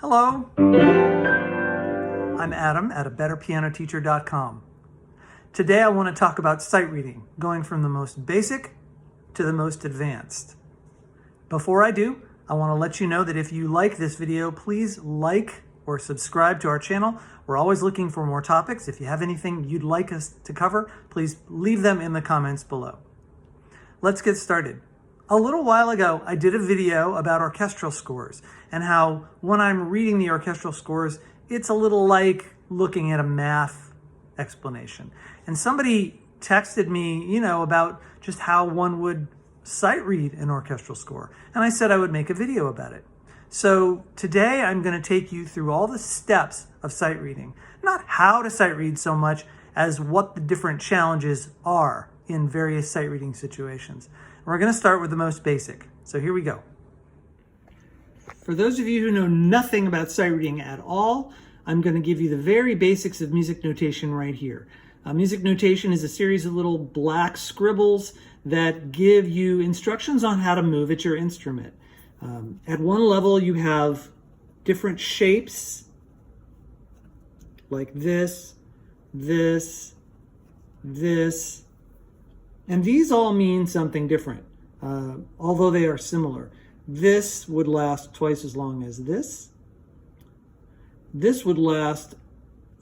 Hello, I'm Adam at abetterpianoteacher.com. Today I want to talk about sight reading, going from the most basic to the most advanced. Before I do, I want to let you know that if you like this video, please like or subscribe to our channel. We're always looking for more topics. If you have anything you'd like us to cover, please leave them in the comments below. Let's get started. A little while ago, I did a video about orchestral scores and how when I'm reading the orchestral scores, it's a little like looking at a math explanation. And somebody texted me, about just how one would sight read an orchestral score. And I said I would make a video about it. So today I'm going to take you through all the steps of sight reading. Not how to sight read so much as what the different challenges are in various sight reading situations. We're going to start with the most basic. So here we go. For those of you who know nothing about sight reading at all, I'm going to give you the very basics of music notation right here. Music notation is a series of little black scribbles that give you instructions on how to move at your instrument. At one level, you have different shapes like this, this, this, and these all mean something different, although they are similar. This would last twice as long as this. This would last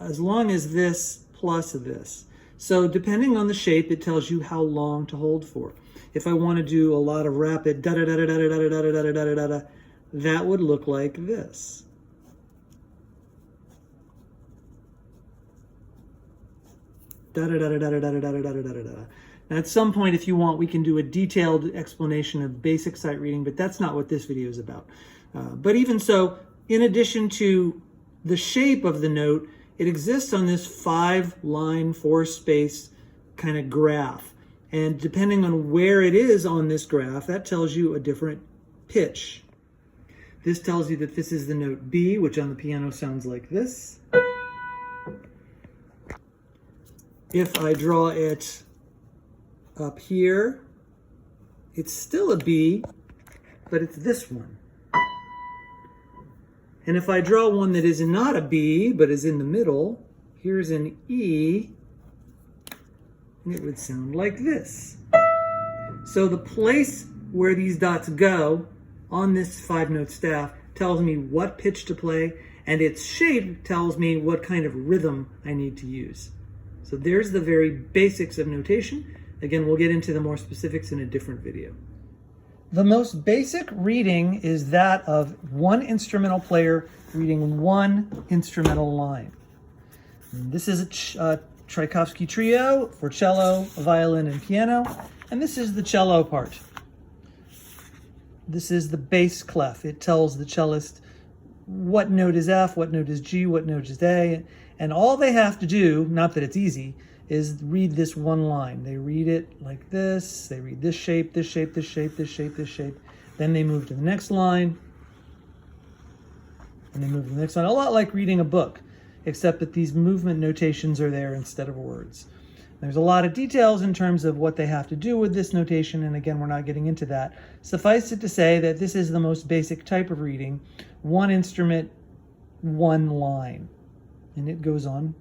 as long as this plus this. So depending on the shape, it tells you how long to hold for. If I want to do a lot of rapid da-da-da-da-da-da-da-da-da-da-da-da, that would look like this. Da-da-da-da-da-da-da-da-da-da-da-da. Now, at some point, if you want, we can do a detailed explanation of basic sight reading, but that's not what this video is about. But even so, in addition to the shape of the note, it exists on this 5-line, 4-space kind of graph. And depending on where it is on this graph, that tells you a different pitch. This tells you that this is the note B, which on the piano sounds like this. If I draw it up here, it's still a B, but it's this one. And if I draw one that is not a B, but is in the middle, here's an E, and it would sound like this. So the place where these dots go on this 5-note staff tells me what pitch to play, and its shape tells me what kind of rhythm I need to use. So there's the very basics of notation. Again, we'll get into the more specifics in a different video. The most basic reading is that of one instrumental player reading one instrumental line. And this is a Tchaikovsky trio for cello, violin, and piano. And this is the cello part. This is the bass clef. It tells the cellist what note is F, what note is G, what note is A. And all they have to do, not that it's easy, is read this one line. They read it like this. They read this shape, this shape, this shape, this shape, this shape. Then they move to the next line. And they move to the next line. A lot like reading a book, except that these movement notations are there instead of words. There's a lot of details in terms of what they have to do with this notation, and again, we're not getting into that. Suffice it to say that this is the most basic type of reading. One instrument, one line. And it goes on,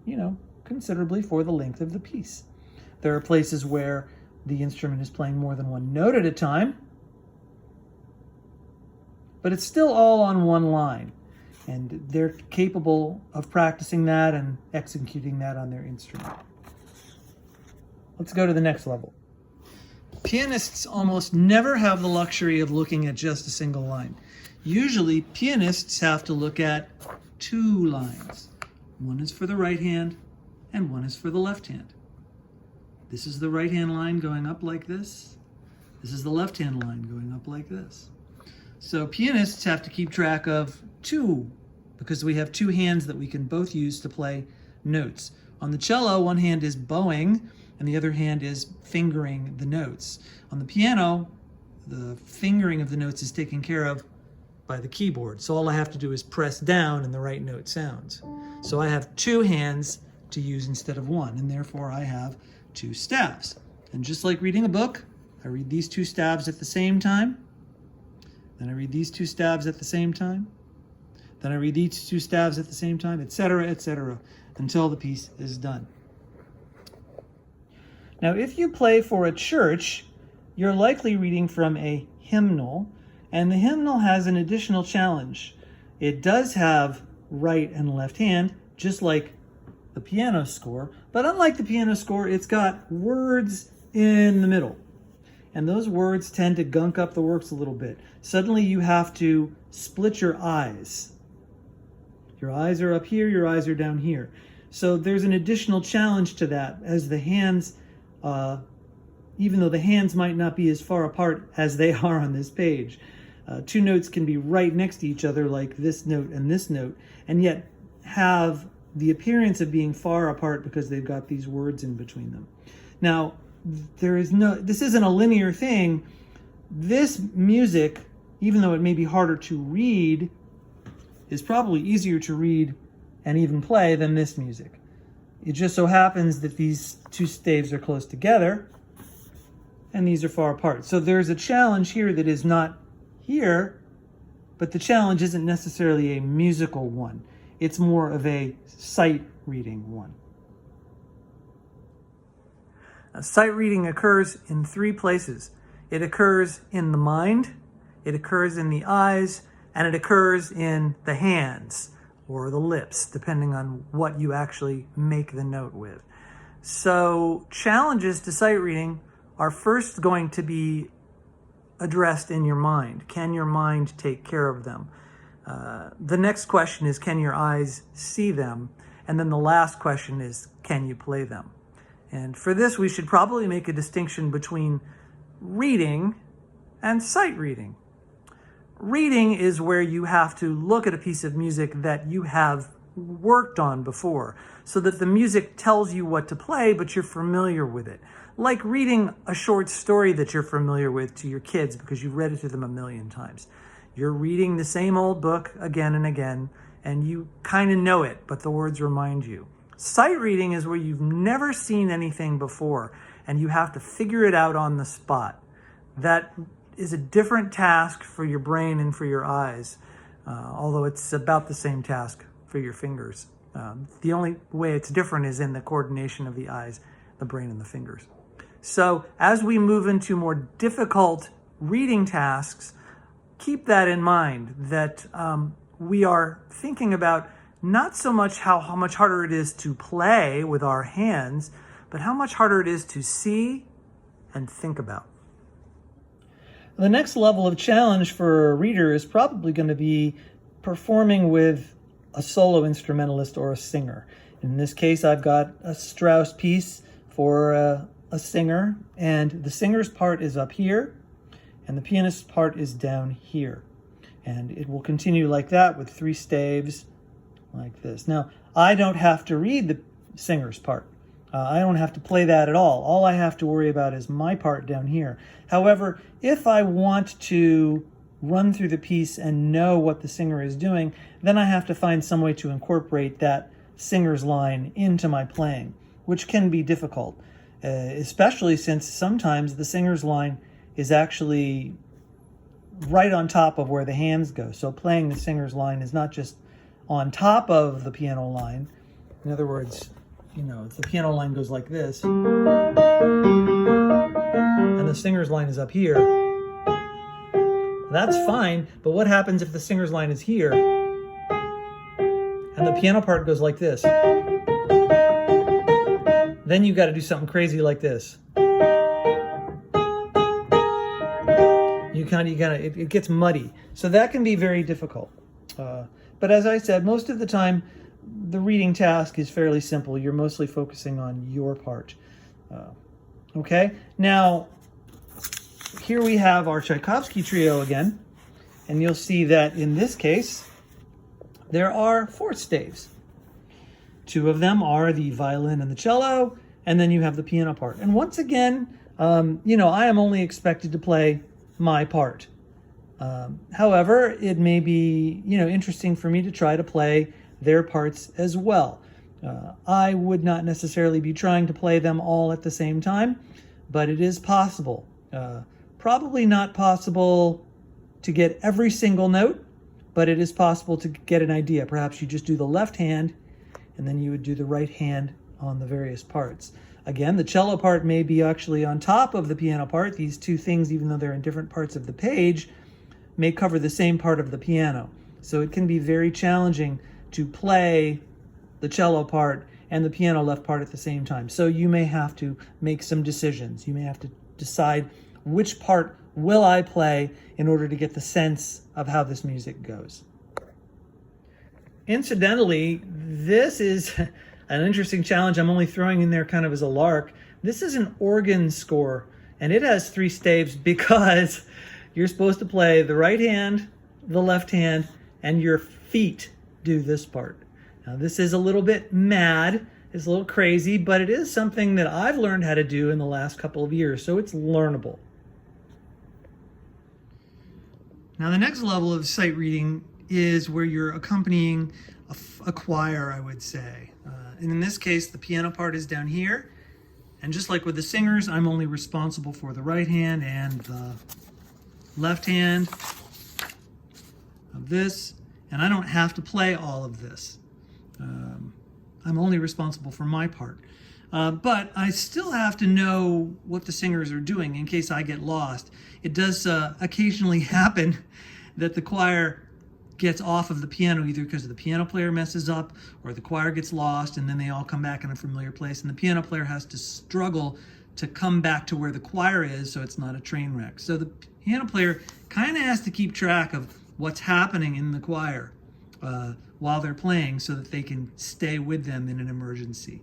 considerably for the length of the piece. There are places where the instrument is playing more than one note at a time, but it's still all on one line. And they're capable of practicing that and executing that on their instrument. Let's go to the next level. Pianists almost never have the luxury of looking at just a single line. Usually, pianists have to look at 2 lines. One is for the right hand, and one is for the left hand. This is the right hand line going up like this. This is the left hand line going up like this. So pianists have to keep track of 2, because we have 2 hands that we can both use to play notes. On the cello, one hand is bowing, and the other hand is fingering the notes. On the piano, the fingering of the notes is taken care of by the keyboard. So all I have to do is press down and the right note sounds. So I have 2 hands to use instead of 1, and therefore I have 2 staves. And just like reading a book, I read these 2 stabs at the same time, then I read these 2 stabs at the same time, Then I read these two staves at the same time, etc., until the piece is done. Now, if you play for a church, you're likely reading from a hymnal, and the hymnal has an additional challenge. It does have right and left hand, just like the piano score, but unlike the piano score, it's got words in the middle. And those words tend to gunk up the works a little bit. Suddenly you have to split your eyes. Your eyes are up here, your eyes are down here. So there's an additional challenge to that, as the hands, even though the hands might not be as far apart as they are on this page. Two notes can be right next to each other, like this note, and yet have the appearance of being far apart because they've got these words in between them. Now, this isn't a linear thing. This music, even though it may be harder to read, is probably easier to read and even play than this music. It just so happens that these two staves are close together and these are far apart. So there's a challenge here that is not here, but the challenge isn't necessarily a musical one. It's more of a sight reading one. Sight reading occurs in three places. It occurs in the mind, it occurs in the eyes, and it occurs in the hands or the lips, depending on what you actually make the note with. So challenges to sight reading are first going to be addressed in your mind. Can your mind take care of them? The next question is, can your eyes see them? And then the last question is, can you play them? And for this, we should probably make a distinction between reading and sight reading. Reading is where you have to look at a piece of music that you have worked on before, so that the music tells you what to play, but you're familiar with it. Like reading a short story that you're familiar with to your kids because you've read it to them a million times. You're reading the same old book again and again, and you kind of know it, but the words remind you. Sight reading is where you've never seen anything before, and you have to figure it out on the spot. That is a different task for your brain and for your eyes, although it's about the same task for your fingers. The only way it's different is in the coordination of the eyes, the brain, and the fingers. So as we move into more difficult reading tasks, keep that in mind, that we are thinking about not so much how much harder it is to play with our hands, but how much harder it is to see and think about. The next level of challenge for a reader is probably going to be performing with a solo instrumentalist or a singer. In this case, I've got a Strauss piece for a singer, and the singer's part is up here, and the pianist's part is down here. And it will continue like that with three staves like this. Now, I don't have to read the singer's part. I don't have to play that at all. All I have to worry about is my part down here. However, if I want to run through the piece and know what the singer is doing, then I have to find some way to incorporate that singer's line into my playing, which can be difficult, especially since sometimes the singer's line is actually right on top of where the hands go. So playing the singer's line is not just on top of the piano line. In other words, if the piano line goes like this, and the singer's line is up here, that's fine, but what happens if the singer's line is here, and the piano part goes like this? Then you got to do something crazy like this. It gets muddy. So that can be very difficult. But as I said, most of the time, the reading task is fairly simple. You're mostly focusing on your part. Okay, now here we have our Tchaikovsky trio again, and you'll see that in this case, there are four staves. Two of them are the violin and the cello, and then you have the piano part. And once again, I am only expected to play my part. However, it may be, interesting for me to try to play their parts as well. I would not necessarily be trying to play them all at the same time, but it is possible. Probably not possible to get every single note, but it is possible to get an idea. Perhaps you just do the left hand, and then you would do the right hand on the various parts. Again, the cello part may be actually on top of the piano part. These two things, even though they're in different parts of the page, may cover the same part of the piano. So it can be very challenging to play the cello part and the piano left part at the same time. So you may have to make some decisions. You may have to decide which part will I play in order to get the sense of how this music goes. Incidentally, this is an interesting challenge I'm only throwing in there kind of as a lark. This is an organ score, and it has 3 staves because you're supposed to play the right hand, the left hand, and your feet do this part. Now, this is a little bit mad, it's a little crazy, but it is something that I've learned how to do in the last couple of years, so it's learnable. Now, the next level of sight reading is where you're accompanying a choir, I would say. And in this case, the piano part is down here. And just like with the singers, I'm only responsible for the right hand and the left hand of this. And I don't have to play all of this. I'm only responsible for my part. But I still have to know what the singers are doing in case I get lost. It does occasionally happen that the choir gets off of the piano either because the piano player messes up or the choir gets lost and then they all come back in a familiar place and the piano player has to struggle to come back to where the choir is so it's not a train wreck. So the piano player kind of has to keep track of what's happening in the choir while they're playing so that they can stay with them in an emergency.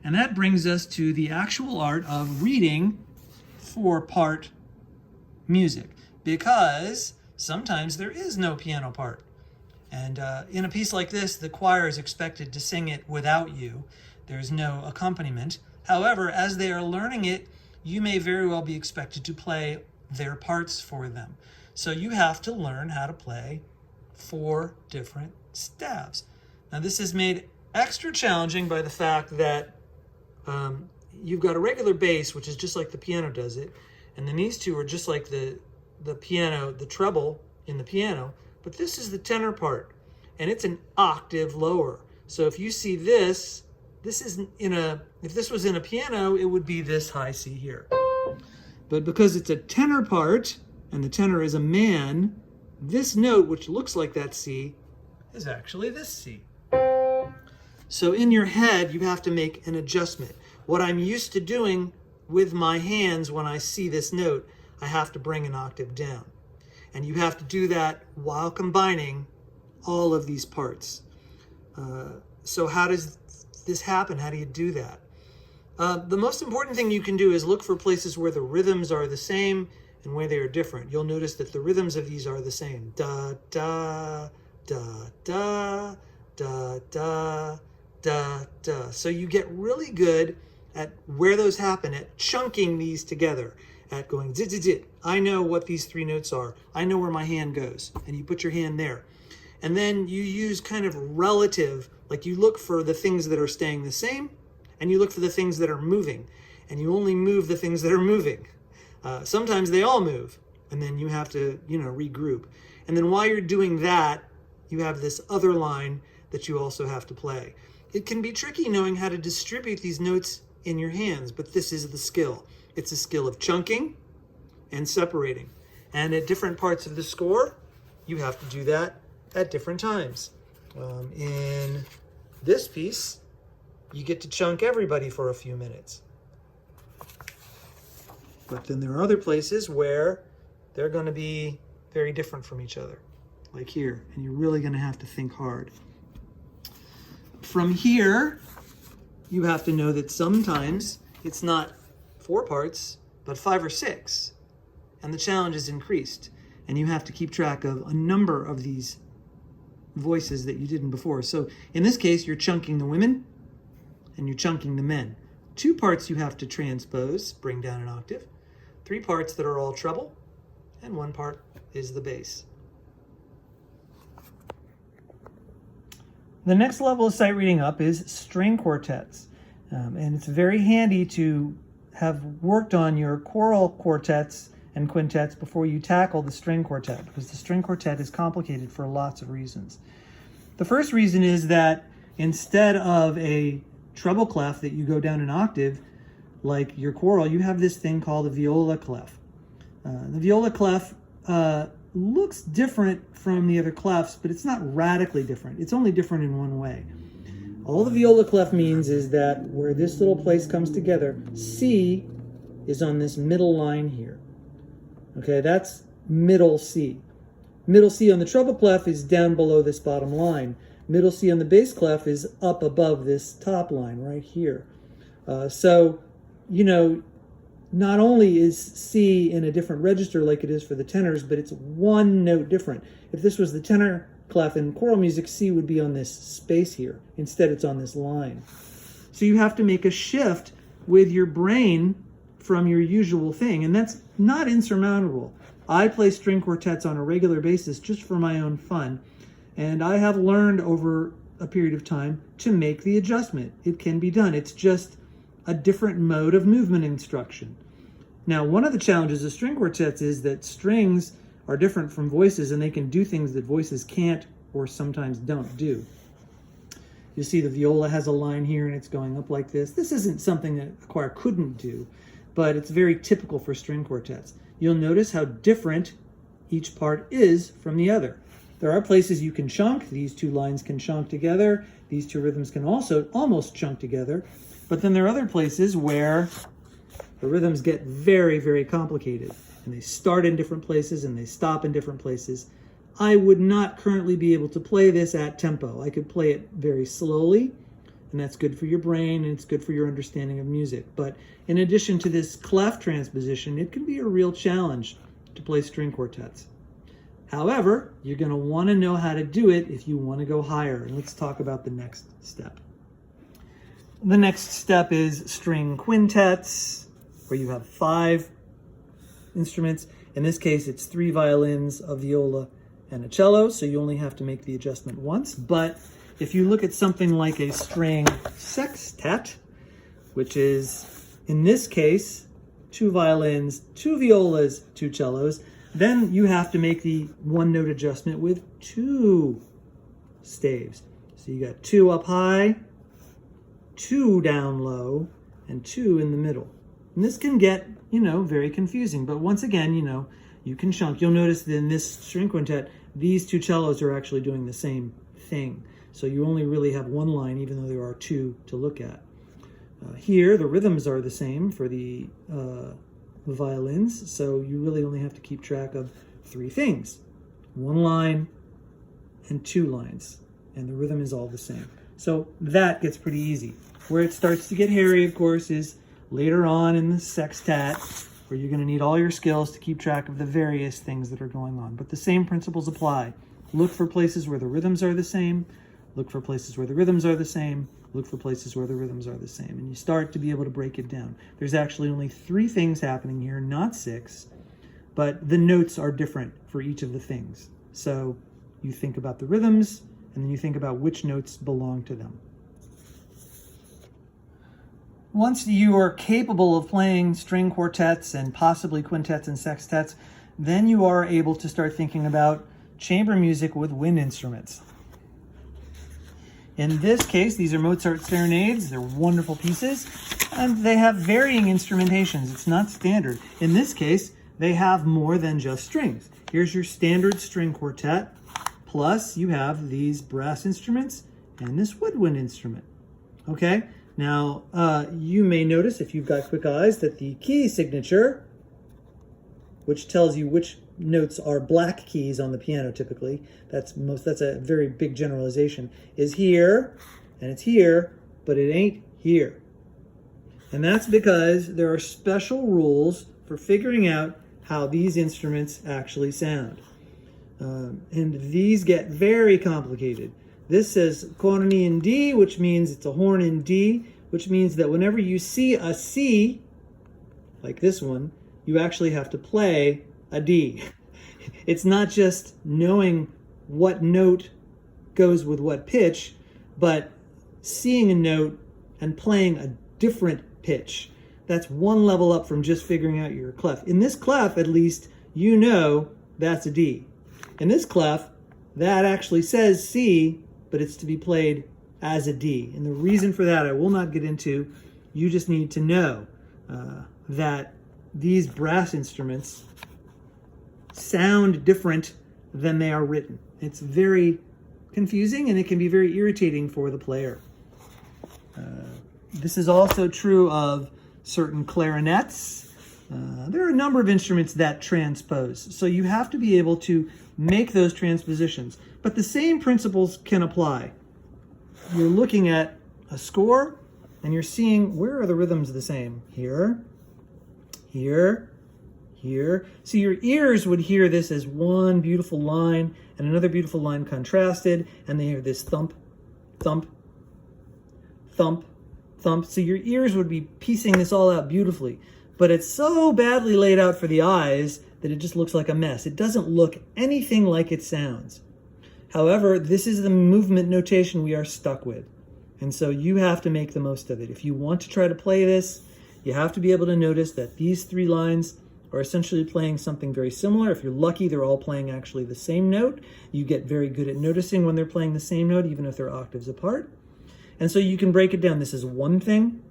And that brings us to the actual art of reading 4-part music, because sometimes there is no piano part. And in a piece like this, the choir is expected to sing it without you. There's no accompaniment. However, as they are learning it, you may very well be expected to play their parts for them. So you have to learn how to play 4 different staves. Now, this is made extra challenging by the fact that you've got a regular bass, which is just like the piano does it, and then these two are just like the piano, the treble in the piano, but this is the tenor part, and it's an octave lower. So if you see this is if this was in a piano, it would be this high C here. But because it's a tenor part, and the tenor is a man, this note, which looks like that C, is actually this C. So in your head, you have to make an adjustment. What I'm used to doing with my hands when I see this note, I have to bring an octave down. And you have to do that while combining all of these parts. So how does this happen? How do you do that? The most important thing you can do is look for places where the rhythms are the same and where they are different. You'll notice that the rhythms of these are the same. Da, da, da, da, da, da, da, da. So you get really good at where those happen, at chunking these together, at going zit, zit, zit. I know what these 3 notes are. I know where my hand goes. And you put your hand there. And then you use kind of relative, like you look for the things that are staying the same, and you look for the things that are moving. And you only move the things that are moving. Sometimes they all move, and then you have to, regroup. And then while you're doing that, you have this other line that you also have to play. It can be tricky knowing how to distribute these notes in your hands, but this is the skill. It's a skill of chunking and separating. And at different parts of the score, you have to do that at different times. In this piece, you get to chunk everybody for a few minutes. But then there are other places where they're going to be very different from each other, like here, and you're really going to have to think hard. From here, you have to know that sometimes it's not 4 parts, but 5 or 6, and the challenge is increased, and you have to keep track of a number of these voices that you didn't before. So in this case, you're chunking the women, and you're chunking the men. 2 parts you have to transpose, bring down an octave. 3 parts that are all treble, and 1 part is the bass. The next level of sight reading up is string quartets. And it's very handy to have worked on your choral quartets and quintets before you tackle the string quartet, because the string quartet is complicated for lots of reasons. The first reason is that instead of a treble clef that you go down an octave, like your choral, you have this thing called a viola clef. The viola clef looks different from the other clefs, but it's not radically different. It's only different in one way. All the viola clef means is that where this little place comes together, C is on this middle line here. Okay, that's middle C. Middle C on the treble clef is down below this bottom line. Middle C on the bass clef is up above this top line right here. So, you know, not only is C in a different register like it is for the tenors, but it's one note different. If this was the tenor clef in choral music, C would be on this space here. Instead, it's on this line. So you have to make a shift with your brain from your usual thing, and that's not insurmountable. I play string quartets on a regular basis just for my own fun, and I have learned over a period of time to make the adjustment. It can be done. It's just a different mode of movement instruction. Now, one of the challenges of string quartets is that strings are different from voices, and they can do things that voices can't or sometimes don't do. You see the viola has a line here and it's going up like this. This isn't something that a choir couldn't do, but it's very typical for string quartets. You'll notice how different each part is from the other. There are places you can chunk. These two lines can chunk together. These two rhythms can also almost chunk together. But then there are other places where the rhythms get very, very complicated. And they start in different places and they stop in different places. I would not currently be able to play this at tempo. I could play it very slowly, and that's good for your brain and it's good for your understanding of music. But in addition to this clef transposition, it can be a real challenge to play string quartets. However, you're going to want to know how to do it if you want to go higher. And let's talk about the next step. The next step is string quintets, where you have 5 instruments. In this case, it's 3 violins, a viola, and a cello, so you only have to make the adjustment once. But if you look at something like a string sextet, which is, in this case, 2 violins, 2 violas, 2 cellos, then you have to make the one-note adjustment with 2 staves. So you got 2 up high, 2 down low, and 2 in the middle. And this can get, very confusing. But once again, you can chunk. You'll notice that in this string quintet, these 2 cellos are actually doing the same thing. So you only really have one line, even though there are 2 to look at. Here, the rhythms are the same for the violins, so you really only have to keep track of 3 things. 1 line and 2 lines, and the rhythm is all the same. So that gets pretty easy. Where it starts to get hairy, of course, is later on in the sextet, where you're going to need all your skills to keep track of the various things that are going on. But the same principles apply. Look for places where the rhythms are the same. Look for places where the rhythms are the same. Look for places where the rhythms are the same. And you start to be able to break it down. There's actually only 3 things happening here, not 6. But the notes are different for each of the things. So you think about the rhythms, and then you think about which notes belong to them. Once you are capable of playing string quartets and possibly quintets and sextets, then you are able to start thinking about chamber music with wind instruments. In this case, these are Mozart serenades. They're wonderful pieces, and they have varying instrumentations. It's not standard. In this case, they have more than just strings. Here's your standard string quartet, plus you have these brass instruments and this woodwind instrument. Okay? Now, you may notice, if you've got quick eyes, that the key signature, which tells you which notes are black keys on the piano typically, that's a very big generalization, is here, and it's here, but it ain't here. And that's because there are special rules for figuring out how these instruments actually sound. And these get very complicated. This says corny in D, which means it's a horn in D, which means that whenever you see a C, like this one, you actually have to play a D. It's not just knowing what note goes with what pitch, but seeing a note and playing a different pitch. That's one level up from just figuring out your clef. In this clef, at least, you know that's a D. In this clef, that actually says C, but it's to be played as a D. And the reason for that I will not get into. You just need to know that these brass instruments sound different than they are written. It's very confusing and it can be very irritating for the player. This is also true of certain clarinets. There are a number of instruments that transpose, so you have to be able to make those transpositions. But the same principles can apply. You're looking at a score and you're seeing, where are the rhythms the same? Here, here, here. So your ears would hear this as one beautiful line and another beautiful line contrasted, and they hear this thump, thump, thump, thump. So your ears would be piecing this all out beautifully. But it's so badly laid out for the eyes that it just looks like a mess. It doesn't look anything like it sounds. However, this is the movement notation we are stuck with. And so you have to make the most of it. If you want to try to play this, you have to be able to notice that these three lines are essentially playing something very similar. If you're lucky, they're all playing actually the same note. You get very good at noticing when they're playing the same note, even if they're octaves apart. And so you can break it down. This is one thing.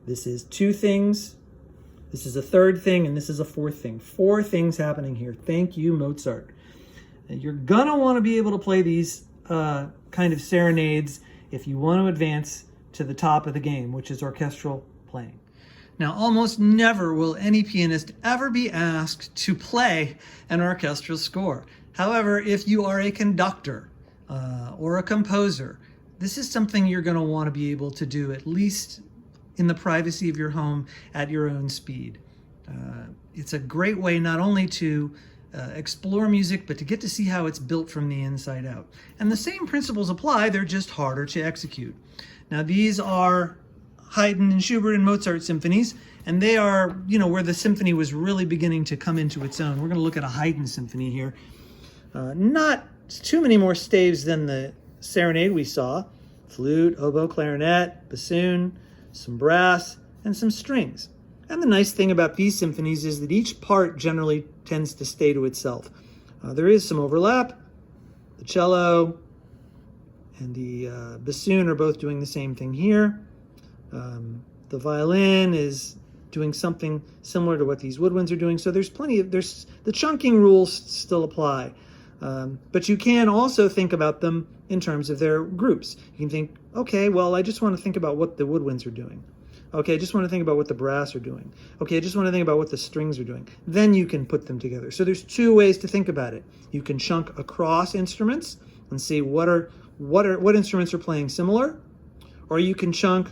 This is two things. This is a third thing, and this is a fourth thing. Four things happening here. Thank you, Mozart. And you're gonna want to be able to play these kind of serenades if you want to advance to the top of the game, which is orchestral playing. Now, almost never will any pianist ever be asked to play an orchestral score. However, if you are a conductor or a composer, this is something you're going to want to be able to do, at least in the privacy of your home at your own speed. It's a great way not only to explore music, but to get to see how it's built from the inside out. And the same principles apply, they're just harder to execute. Now, these are Haydn and Schubert and Mozart symphonies, and they are, where the symphony was really beginning to come into its own. We're going to look at a Haydn symphony here. Not too many more staves than the serenade we saw. Flute, oboe, clarinet, bassoon, some brass, and some strings. And the nice thing about these symphonies is that each part generally tends to stay to itself. There is some overlap. The cello and the bassoon are both doing the same thing here. The violin is doing something similar to what these woodwinds are doing. So there's the chunking rules still apply. But you can also think about them in terms of their groups. You can think, okay, well, I just want to think about what the woodwinds are doing. Okay, I just want to think about what the brass are doing. Okay, I just want to think about what the strings are doing. Then you can put them together. So there's two ways to think about it. You can chunk across instruments and see what instruments are playing similar, or you can chunk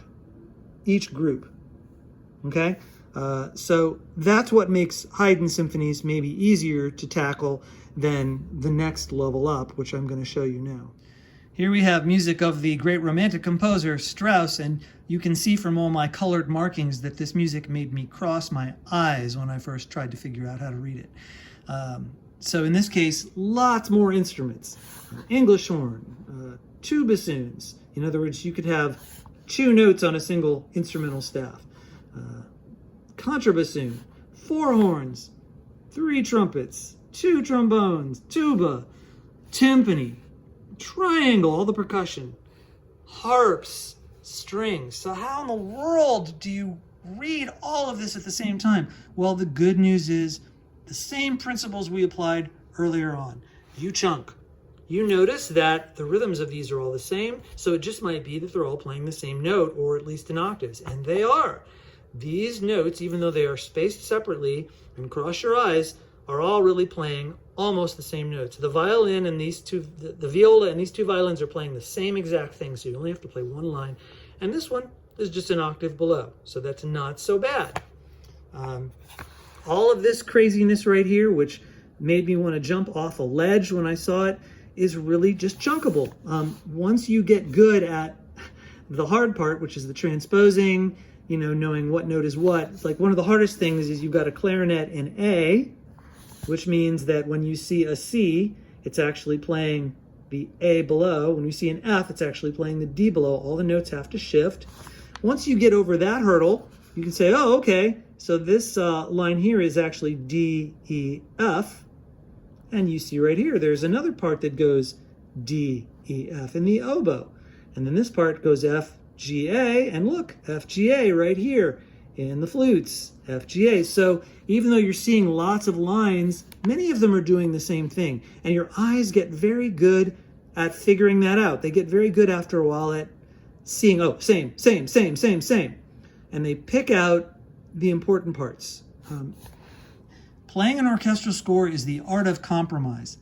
each group. Okay, so that's what makes Haydn symphonies maybe easier to tackle than the next level up, which I'm going to show you now. Here we have music of the great Romantic composer Strauss, and you can see from all my colored markings that this music made me cross my eyes when I first tried to figure out how to read it. So in this case, lots more instruments. English horn, two bassoons. In other words, you could have two notes on a single instrumental staff. Contrabassoon, four horns, three trumpets, two trombones, tuba, timpani, triangle, all the percussion, harps, strings. So how in the world do you read all of this at the same time? Well, the good news is the same principles we applied earlier on. You chunk. You notice that the rhythms of these are all the same, so it just might be that they're all playing the same note, or at least in octaves, and they are. These notes, even though they are spaced separately, and cross your eyes, are all really playing almost the same notes. The violin and these two, the viola and these two violins are playing the same exact thing, so you only have to play one line. And this one is just an octave below, so that's not so bad. All of this craziness right here, which made me want to jump off a ledge when I saw it, is really just chunkable. Once you get good at the hard part, which is the transposing, knowing what note is what, it's like one of the hardest things is you've got a clarinet in A, which means that when you see a C, it's actually playing the A below. When you see an F, it's actually playing the D below. All the notes have to shift. Once you get over that hurdle, you can say, oh, okay, so this line here is actually D, E, F. And you see right here, there's another part that goes D, E, F in the oboe. And then this part goes F, G, A, and look, F, G, A right here in the flutes, F, G, A. So even though you're seeing lots of lines, many of them are doing the same thing. And your eyes get very good at figuring that out. They get very good after a while at seeing, oh, same, same, same, same, same. And they pick out the important parts. Playing an orchestral score is the art of compromise.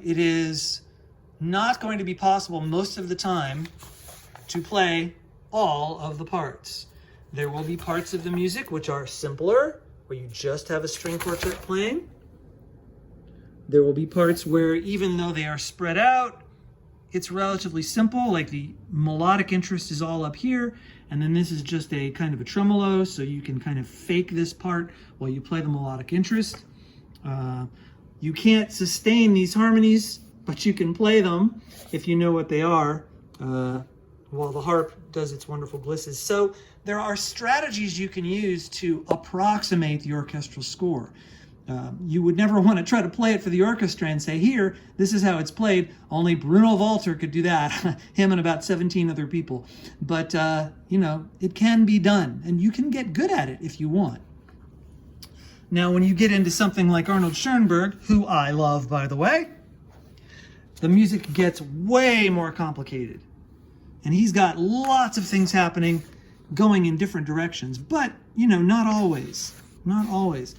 It is not going to be possible most of the time to play all of the parts. There will be parts of the music which are simpler, where you just have a string quartet playing. There will be parts where, even though they are spread out, it's relatively simple, like the melodic interest is all up here, and then this is just a kind of a tremolo, so you can kind of fake this part while you play the melodic interest. You can't sustain these harmonies, but you can play them if you know what they are, while the harp does its wonderful glisses. So there are strategies you can use to approximate the orchestral score. You would never want to try to play it for the orchestra and say, here, this is how it's played. Only Bruno Walter could do that, him and about 17 other people. But, you know, it can be done, and you can get good at it if you want. Now, when you get into something like Arnold Schoenberg, who I love, by the way, the music gets way more complicated. And he's got lots of things happening, going in different directions. But, you know, not always. Not always.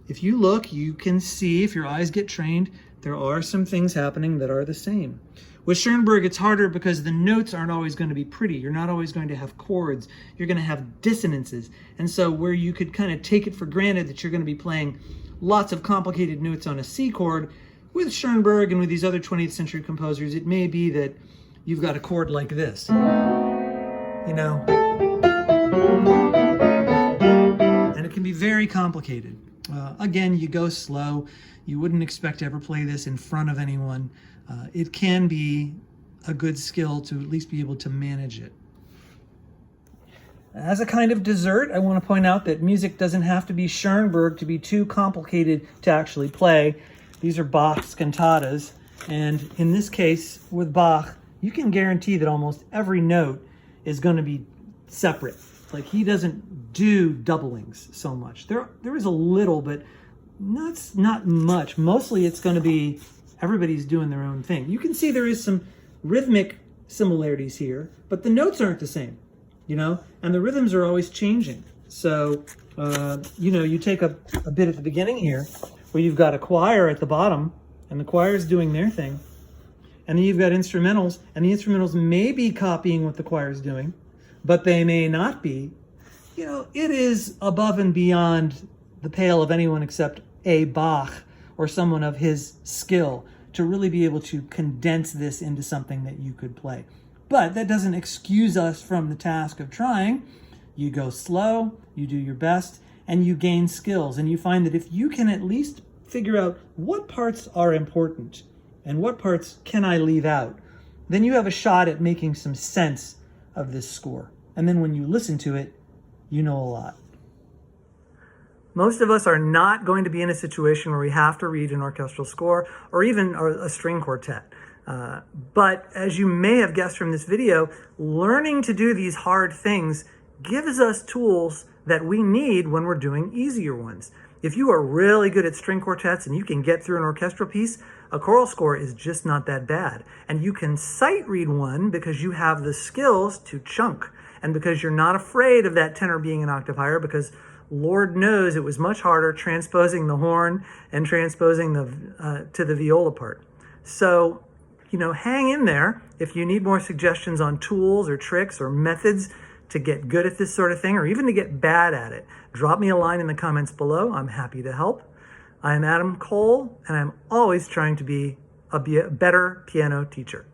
If you look, you can see, if your eyes get trained, there are some things happening that are the same. With Schoenberg, it's harder because the notes aren't always going to be pretty. You're not always going to have chords. You're going to have dissonances. And so where you could kind of take it for granted that you're going to be playing lots of complicated notes on a C chord, with Schoenberg and with these other 20th century composers, it may be that you've got a chord like this. You know? And it can be very complicated. Again, you go slow. You wouldn't expect to ever play this in front of anyone. It can be a good skill to at least be able to manage it. As a kind of dessert, I want to point out that music doesn't have to be Schoenberg to be too complicated to actually play. These are Bach's cantatas, and in this case, with Bach, you can guarantee that almost every note is going to be separate. Like, he doesn't do doublings so much. There is a little, but not much. Mostly it's going to be everybody's doing their own thing. You can see there is some rhythmic similarities here, but the notes aren't the same, you know, and the rhythms are always changing. So, you know, you take a bit at the beginning here where you've got a choir at the bottom, and the choir is doing their thing. And then you've got instrumentals, and the instrumentals may be copying what the choir is doing, but they may not be. You know, it is above and beyond the pale of anyone except a Bach or someone of his skill to really be able to condense this into something that you could play. But that doesn't excuse us from the task of trying. You go slow, you do your best, and you gain skills. And you find that if you can at least figure out what parts are important and what parts can I leave out, then you have a shot at making some sense of this score. And then when you listen to it, you know a lot. Most of us are not going to be in a situation where we have to read an orchestral score or even a string quartet. But as you may have guessed from this video, learning to do these hard things gives us tools that we need when we're doing easier ones. If you are really good at string quartets and you can get through an orchestral piece, a choral score is just not that bad. And you can sight read one because you have the skills to chunk and because you're not afraid of that tenor being an octave higher, because Lord knows it was much harder transposing the horn and transposing to the viola part. So, you know, hang in there. If you need more suggestions on tools or tricks or methods to get good at this sort of thing, or even to get bad at it, drop me a line in the comments below. I'm happy to help. I am Adam Cole, and I'm always trying to be a better piano teacher.